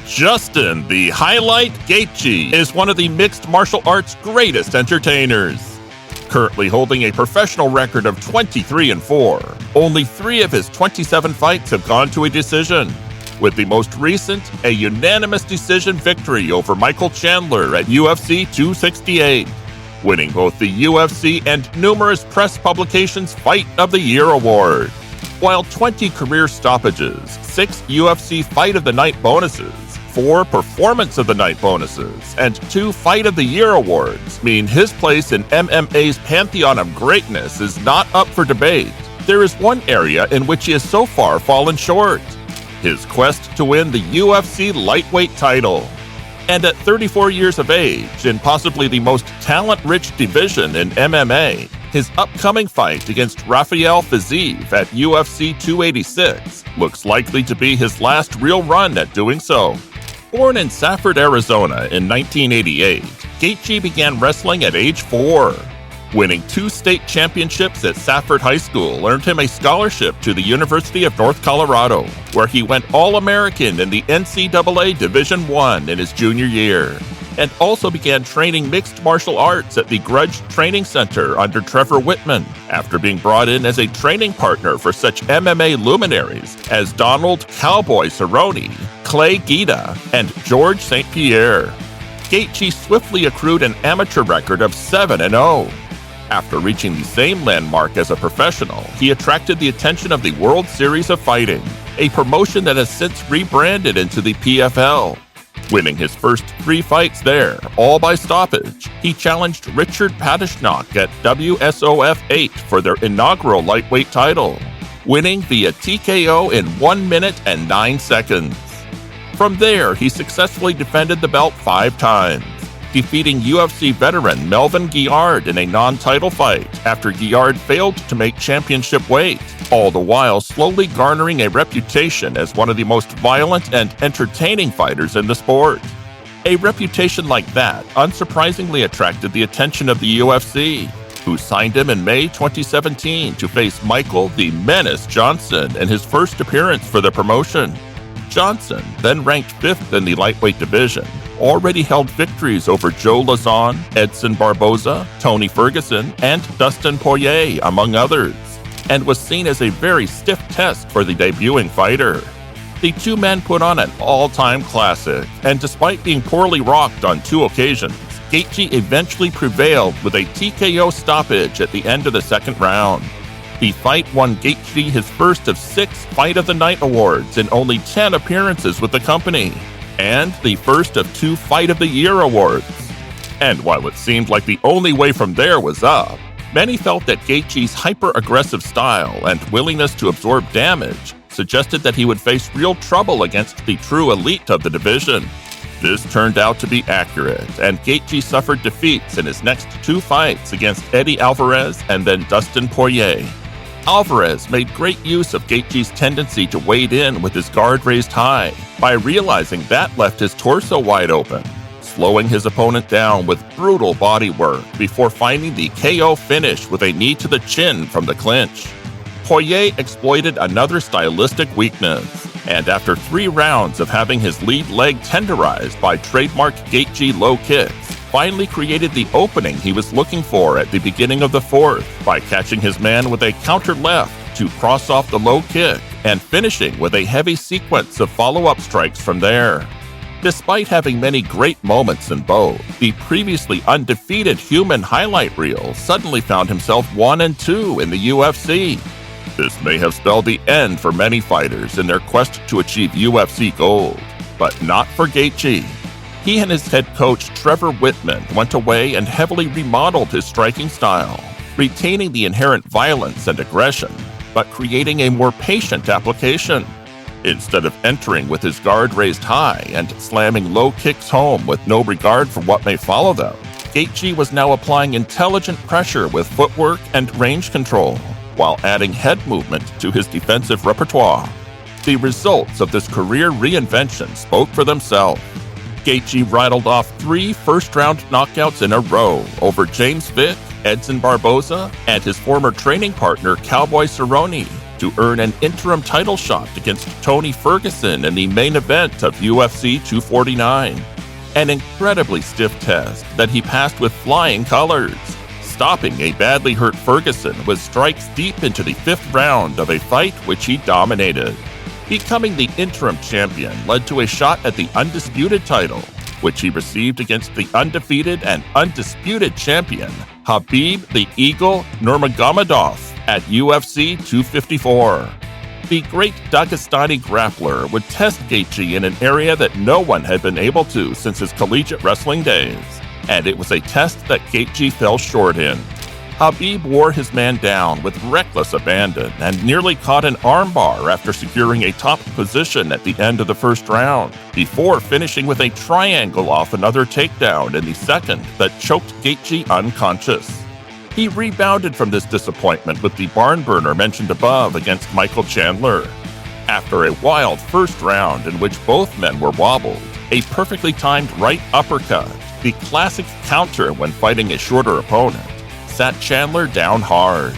Justin "The Highlight" Gaethje is one of the mixed martial arts' greatest entertainers. Currently holding a professional record of 23-4, only 3 of his 27 fights have gone to a decision, with the most recent a unanimous decision victory over Michael Chandler at UFC 268, winning both the UFC and numerous press publications' Fight of the Year award. While 20 career stoppages, 6 UFC Fight of the Night bonuses, 4 Performance of the Night bonuses, and 2 Fight of the Year awards mean his place in MMA's pantheon of greatness is not up for debate. There is one area in which he has so far fallen short: his quest to win the UFC Lightweight title. And at 34 years of age, in possibly the most talent-rich division in MMA, his upcoming fight against Rafael Fiziev at UFC 286 looks likely to be his last real run at doing so. Born in Safford, Arizona in 1988, Gaethje began wrestling at age 4. Winning 2 state championships at Safford High School earned him a scholarship to the University of North Colorado, where he went All-American in the NCAA Division I in his junior year, and also began training mixed martial arts at the Grudge Training Center under Trevor Whitman, after being brought in as a training partner for such MMA luminaries as Donald "Cowboy" Cerrone, Clay Guida, and George St. Pierre. Gaethje swiftly accrued an amateur record of 7-0. After reaching the same landmark as a professional, he attracted the attention of the World Series of Fighting, a promotion that has since rebranded into the PFL. Winning his first 3 fights there, all by stoppage, he challenged Richard Padishnock at WSOF 8 for their inaugural lightweight title, winning via TKO in 1 minute and 9 seconds. From there, he successfully defended the belt 5 times, defeating UFC veteran Melvin Guillard in a non-title fight after Guillard failed to make championship weight, all the while slowly garnering a reputation as one of the most violent and entertaining fighters in the sport. A reputation like that unsurprisingly attracted the attention of the UFC, who signed him in May 2017 to face Michael "The Menace" Johnson in his first appearance for the promotion. Johnson, then ranked 5th in the lightweight division, already held victories over Joe Lauzon, Edson Barboza, Tony Ferguson, and Dustin Poirier, among others, and was seen as a very stiff test for the debuting fighter. The 2 men put on an all-time classic, and despite being poorly rocked on 2 occasions, Gaethje eventually prevailed with a TKO stoppage at the end of the second round. The fight won Gaethje his first of 6 Fight of the Night awards in only 10 appearances with the company, and the first of 2 Fight of the Year awards. And while it seemed like the only way from there was up, many felt that Gaethje's hyper-aggressive style and willingness to absorb damage suggested that he would face real trouble against the true elite of the division. This turned out to be accurate, and Gaethje suffered defeats in his next 2 fights against Eddie Alvarez and then Dustin Poirier. Alvarez made great use of Gaethje's tendency to wade in with his guard raised high by realizing that left his torso wide open, slowing his opponent down with brutal body work before finding the KO finish with a knee to the chin from the clinch. Poirier exploited another stylistic weakness, and after 3 rounds of having his lead leg tenderized by trademark Gaethje low kicks, finally created the opening he was looking for at the beginning of the 4th by catching his man with a counter left to cross off the low kick and finishing with a heavy sequence of follow-up strikes from there. Despite having many great moments in both, the previously undefeated human highlight reel suddenly found himself 1-2 in the UFC. This may have spelled the end for many fighters in their quest to achieve UFC gold, but not for Gaethje. He and his head coach Trevor Whitman went away and heavily remodeled his striking style, retaining the inherent violence and aggression, but creating a more patient application. Instead of entering with his guard raised high and slamming low kicks home with no regard for what may follow them, Gaethje was now applying intelligent pressure with footwork and range control, while adding head movement to his defensive repertoire. The results of this career reinvention spoke for themselves. Gaethje rattled off 3 first-round knockouts in a row over James Vick, Edson Barboza, and his former training partner Cowboy Cerrone, to earn an interim title shot against Tony Ferguson in the main event of UFC 249. An incredibly stiff test that he passed with flying colors, stopping a badly hurt Ferguson with strikes deep into the 5th round of a fight which he dominated. Becoming the interim champion led to a shot at the undisputed title, which he received against the undefeated and undisputed champion, Khabib the Eagle Nurmagomedov, at UFC 254. The great Dagestani grappler would test Gaethje in an area that no one had been able to since his collegiate wrestling days, and it was a test that Gaethje fell short in. Khabib wore his man down with reckless abandon and nearly caught an armbar after securing a top position at the end of the 1st round, before finishing with a triangle off another takedown in the 2nd that choked Gaethje unconscious. He rebounded from this disappointment with the barn burner mentioned above against Michael Chandler. After a wild 1st round in which both men were wobbled, a perfectly timed right uppercut, the classic counter when fighting a shorter opponent, sat Chandler down hard.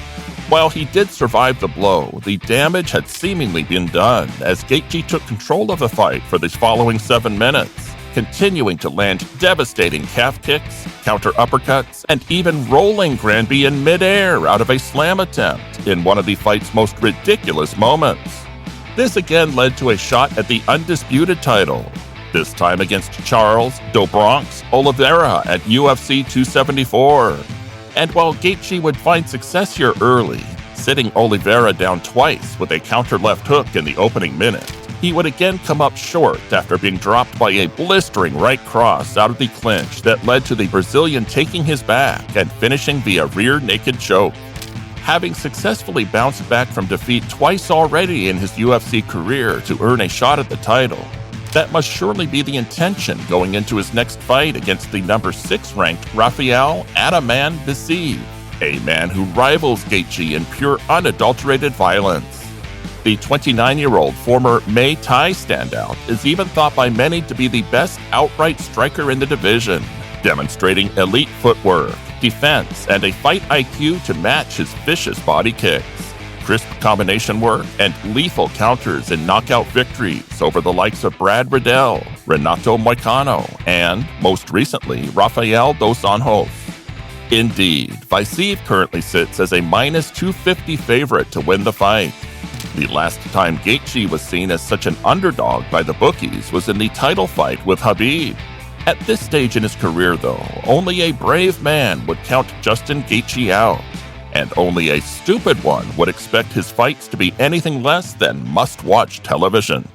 While he did survive the blow, the damage had seemingly been done as Gaethje took control of the fight for the following 7 minutes, continuing to land devastating calf kicks, counter uppercuts, and even rolling Granby in midair out of a slam attempt in one of the fight's most ridiculous moments. This again led to a shot at the undisputed title, this time against Charles "Do Bronx" Oliveira at UFC 274. And while Gaethje would find success here early, sitting Oliveira down twice with a counter left hook in the opening minute, he would again come up short after being dropped by a blistering right cross out of the clinch that led to the Brazilian taking his back and finishing via rear naked choke. Having successfully bounced back from defeat twice already in his UFC career to earn a shot at the title, that must surely be the intention going into his next fight against the number 6 ranked Rafael Fiziev, a man who rivals Gaethje in pure unadulterated violence. The 29-year-old former Muay Thai standout is even thought by many to be the best outright striker in the division, demonstrating elite footwork, defense, and a fight IQ to match his vicious body kicks, crisp combination work, and lethal counters in knockout victories over the likes of Brad Riddell, Renato Moicano, and, most recently, Rafael dos Anjos. Indeed, Fiziev currently sits as a -250 favorite to win the fight. The last time Gaethje was seen as such an underdog by the bookies was in the title fight with Khabib. At this stage in his career, though, only a brave man would count Justin Gaethje out, and only a stupid one would expect his fights to be anything less than must-watch television.